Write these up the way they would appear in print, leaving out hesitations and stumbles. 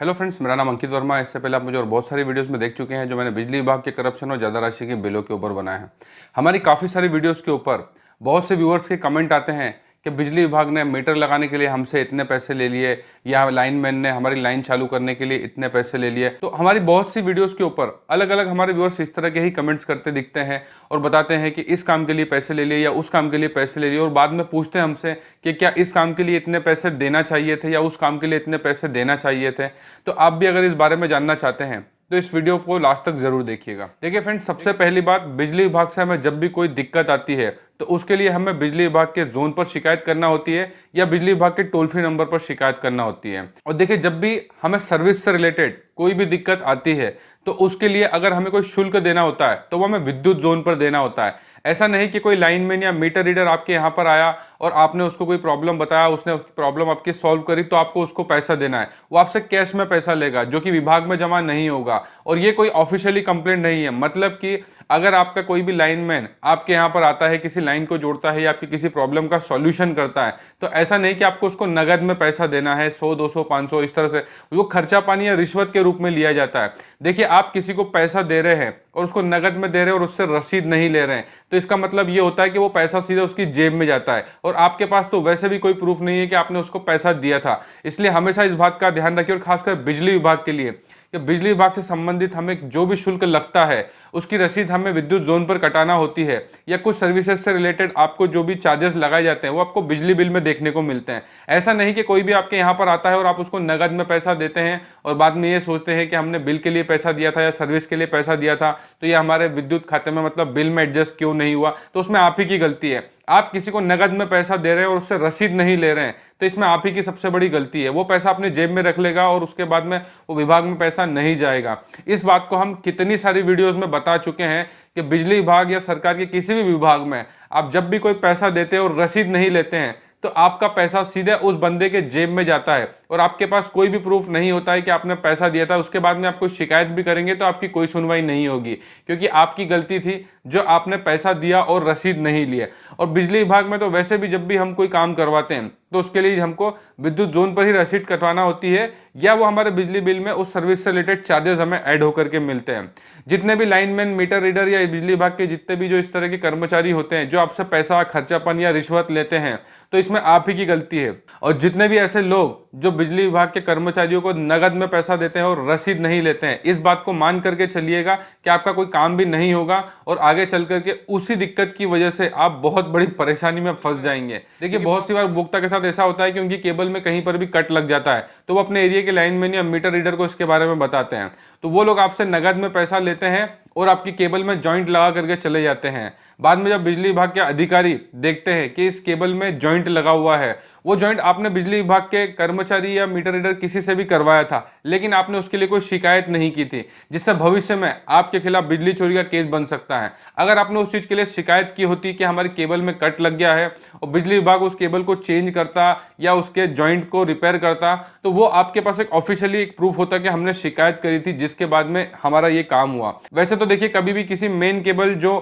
Hello friends, मेरा नाम अंकित वर्मा है। इससे पहले आप मुझे और बहुत सारी वीडियोस में देख चुके हैं जो मैंने बिजली विभाग के करप्शन और ज़्यादा राशि के बिलों के ऊपर बनाए हैं। हमारी काफ़ी सारी वीडियोस के ऊपर बहुत से व्यूअर्स के कमेंट आते हैं कि बिजली विभाग ने मीटर लगाने के लिए हमसे इतने पैसे ले लिए, या लाइनमैन ने हमारी लाइन चालू करने के लिए इतने पैसे ले लिए। तो हमारी बहुत सी वीडियोस के ऊपर अलग अलग हमारे व्यूअर्स इस तरह के ही कमेंट्स करते दिखते हैं और बताते हैं कि इस काम के लिए पैसे ले लिए या उस काम के लिए पैसे ले लिए, और बाद में पूछते हैं हमसे कि क्या इस काम के लिए इतने पैसे देना चाहिए थे या उस काम के लिए इतने पैसे देना चाहिए थे। तो आप भी अगर इस बारे में जानना चाहते हैं तो इस वीडियो को लास्ट तक जरूर देखिएगा। देखिए फ्रेंड्स, सबसे पहली बात, बिजली विभाग से हमें जब भी कोई दिक्कत आती है तो उसके लिए हमें बिजली विभाग के जोन पर शिकायत करना होती है या बिजली विभाग के टोल फ्री नंबर पर शिकायत करना होती है। और देखिए, जब भी हमें सर्विस से रिलेटेड कोई भी दिक्कत आती है तो उसके लिए अगर हमें कोई शुल्क देना होता है तो वो हमें विद्युत जोन पर देना होता है। ऐसा नहीं कि कोई लाइनमैन या मीटर रीडर आपके यहाँ पर आया और आपने उसको कोई प्रॉब्लम बताया, उसने प्रॉब्लम आपकी सॉल्व करी तो आपको उसको पैसा देना है। वो आपसे कैश में पैसा लेगा जो कि विभाग में जमा नहीं होगा। और ये कोई ऑफिशियली कंप्लेंट नहीं है, मतलब कि अगर आपका कोई भी लाइनमैन आपके यहाँ पर आता है, किसी लाइन को जोड़ता है या आपकी किसी प्रॉब्लम का सॉल्यूशन करता है, तो ऐसा नहीं कि आपको उसको नगद में पैसा देना है 100, 200, 500 इस तरह से। वो खर्चा पानी या रिश्वत के रूप में लिया जाता है। देखिए, आप किसी को पैसा दे रहे हैं और उसको नगद में दे रहे हैं और उससे रसीद नहीं ले रहे हैं, तो इसका मतलब ये होता है कि वो पैसा सीधे उसकी जेब में जाता है और आपके पास तो वैसे भी कोई प्रूफ नहीं है कि आपने उसको पैसा दिया था। इसलिए हमेशा इस बात का ध्यान रखिए, और खासकर बिजली विभाग के लिए, कि बिजली विभाग से संबंधित हमें जो भी शुल्क लगता है उसकी रसीद हमें विद्युत जोन पर कटाना होती है, या कुछ सर्विसेज से रिलेटेड आपको जो भी चार्जेस लगाए जाते हैं वो आपको बिजली बिल में देखने को मिलते हैं। ऐसा नहीं कि कोई भी आपके यहाँ पर आता है और आप उसको नगद में पैसा देते हैं और बाद में ये सोचते हैं कि हमने बिल के लिए पैसा दिया था या सर्विस के लिए पैसा दिया था तो ये हमारे विद्युत खाते में, मतलब बिल में एडजस्ट क्यों नहीं हुआ। तो उसमें आप ही की गलती है। आप किसी को नगद में पैसा दे रहे हैं और उससे रसीद नहीं ले रहे हैं तो इसमें आप ही की सबसे बड़ी गलती है। वो पैसा अपने जेब में रख लेगा और उसके बाद में वो विभाग में पैसा नहीं जाएगा। इस बात को हम कितनी सारी वीडियोस में बता चुके हैं कि बिजली विभाग या सरकार के किसी भी विभाग में आप जब भी कोई पैसा देते हैं और रसीद नहीं लेते हैं तो आपका पैसा सीधे उस बंदे के जेब में जाता है और आपके पास कोई भी प्रूफ नहीं होता है कि आपने पैसा दिया था। उसके बाद में आप कोई शिकायत भी करेंगे तो आपकी कोई सुनवाई नहीं होगी, क्योंकि आपकी गलती थी जो आपने पैसा दिया और रसीद नहीं लिए। और बिजली विभाग में तो वैसे भी जब भी हम कोई काम करवाते हैं तो उसके लिए हमको विद्युत जोन पर ही रसीद कटवाना होती है, या वो हमारे बिजली बिल में उस सर्विस से रिलेटेड चार्जेस हमें ऐड होकर के मिलते हैं। जितने भी लाइनमैन, मीटर रीडर या बिजली विभाग के जितने भी जो इस तरह के कर्मचारी होते हैं जो आपसे पैसा, खर्चापन या रिश्वत लेते हैं, तो इसमें आप ही की गलती है। और जितने भी ऐसे लोग जो बिजली विभाग के कर्मचारियों को नगद में पैसा देते हैं और रसीद नहीं लेते हैं, इस बात को मान करके चलिएगा कि आपका कोई काम भी नहीं होगा और आगे चल करके उसी दिक्कत की वजह से आप बहुत बड़ी परेशानी में फंस जाएंगे। देखिए, बहुत सी बार उपभोक्ता के साथ ऐसा होता है कि उनकी केबल में कहीं पर भी कट लग जाता है तो वो अपने एरिया के लाइनमैन या मीटर रीडर को इसके बारे में बताते हैं, तो वो लोग आपसे नगद में पैसा लेते हैं और आपकी केबल में जॉइंट लगा करके चले जाते हैं। बाद में जब बिजली विभाग के अधिकारी देखते हैं कि इस केबल में जॉइंट लगा हुआ है, वो जॉइंट आपने बिजली विभाग के कर्मचारी या मीटर रीडर किसी से भी करवाया था, लेकिन आपने उसके लिए कोई शिकायत नहीं की थी, जिससे भविष्य में आपके खिलाफ बिजली चोरी का केस बन सकता है। अगर आपने उस चीज़ के लिए शिकायत की होती कि हमारी केबल में कट लग गया है और बिजली विभाग उस केबल को चेंज करता या उसके जॉइंट को रिपेयर करता, तो वो आपके पास एक ऑफिशियली एक प्रूफ होता कि हमने शिकायत करी थी जिसके बाद में हमारा ये काम हुआ। वैसे तो देखिए, कभी भी किसी मेन केबल जो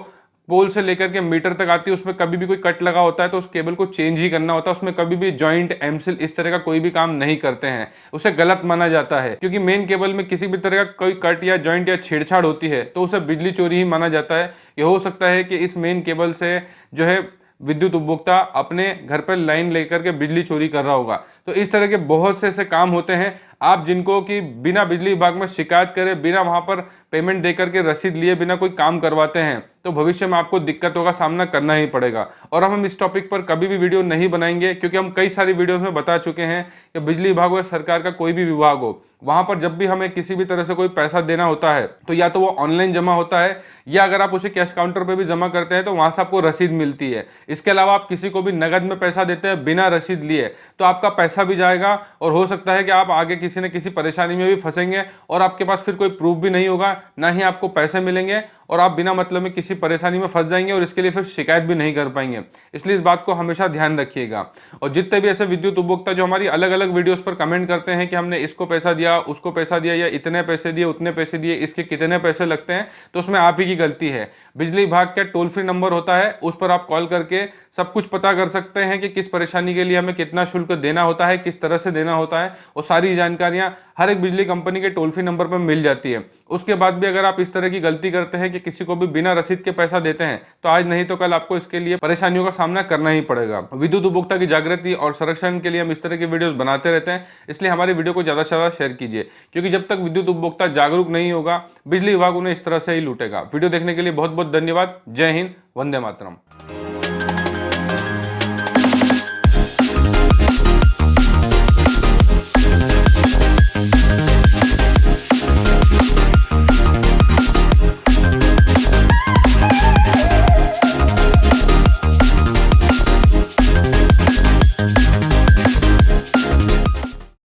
पोल से लेकर के मीटर तक आती है उसमें कभी भी कोई कट लगा होता है तो उस केबल को चेंज ही करना होता है। उसमें कभी भी जॉइंट, एमसील इस तरह का कोई भी काम नहीं करते हैं, उसे गलत माना जाता है, क्योंकि मेन केबल में किसी भी तरह का कोई कट या जॉइंट या छेड़छाड़ होती है तो उसे बिजली चोरी ही माना जाता है। ये हो सकता है कि इस मेन केबल से जो है विद्युत उपभोक्ता अपने घर पर लाइन लेकर के बिजली चोरी कर रहा होगा। तो इस तरह के बहुत से ऐसे काम होते हैं आप जिनको कि बिना बिजली विभाग में शिकायत करे, बिना वहां पर पेमेंट देकर के रसीद लिए बिना कोई काम करवाते हैं, तो भविष्य में आपको दिक्कतों का सामना करना ही पड़ेगा। और हम इस टॉपिक पर कभी भी वीडियो नहीं बनाएंगे, क्योंकि हम कई सारी वीडियोस में बता चुके हैं कि बिजली विभाग हो या सरकार का कोई भी विभाग हो, वहां पर जब भी हमें किसी भी तरह से कोई पैसा देना होता है तो या तो वो ऑनलाइन जमा होता है, या अगर आप उसे कैश काउंटर पर भी जमा करते हैं तो वहां से आपको रसीद मिलती है। इसके अलावा आप किसी को भी नगद में पैसा देते हैं बिना रसीद लिए तो आपका पैसा भी जाएगा और हो सकता है कि आप आगे किसी न किसी परेशानी में भी फंसेंगे और आपके पास फिर कोई प्रूफ भी नहीं होगा, ना ही आपको पैसे मिलेंगे और आप बिना मतलब में किसी परेशानी में फंस जाएंगे और इसके लिए फिर शिकायत भी नहीं कर पाएंगे। इसलिए इस बात को हमेशा ध्यान रखिएगा। और जितने भी ऐसे विद्युत उपभोक्ता जो हमारी अलग अलग वीडियोस पर कमेंट करते हैं कि हमने इसको पैसा दिया, उसको पैसा दिया, या इतने पैसे दिए, उतने पैसे दिए, इसके कितने पैसे लगते हैं, तो उसमें आप ही की गलती है। बिजली विभाग का टोल फ्री नंबर होता है, उस पर आप कॉल करके सब कुछ पता कर सकते हैं कि किस परेशानी के लिए हमें कितना शुल्क देना होता है, किस तरह से देना होता है। और सारी जानकारियां हर एक बिजली कंपनी के टोल फ्री नंबर पर मिल जाती है। उसके बाद भी अगर आप इस तरह की गलती करते हैं कि किसी को भी बिना रसीद के पैसा देते हैं, तो आज नहीं तो कल आपको इसके लिए परेशानियों का सामना करना ही पड़ेगा। विद्युत उपभोक्ता की जागृति और संरक्षण के लिए हम इस तरह की वीडियोस बनाते रहते हैं, इसलिए हमारी वीडियो को ज़्यादा से ज़्यादा शेयर कीजिए, क्योंकि जब तक विद्युत उपभोक्ता जागरूक नहीं होगा, बिजली विभाग उन्हें इस तरह से ही लूटेगा। वीडियो देखने के लिए बहुत बहुत धन्यवाद। जय हिंद, वंदे मातरम।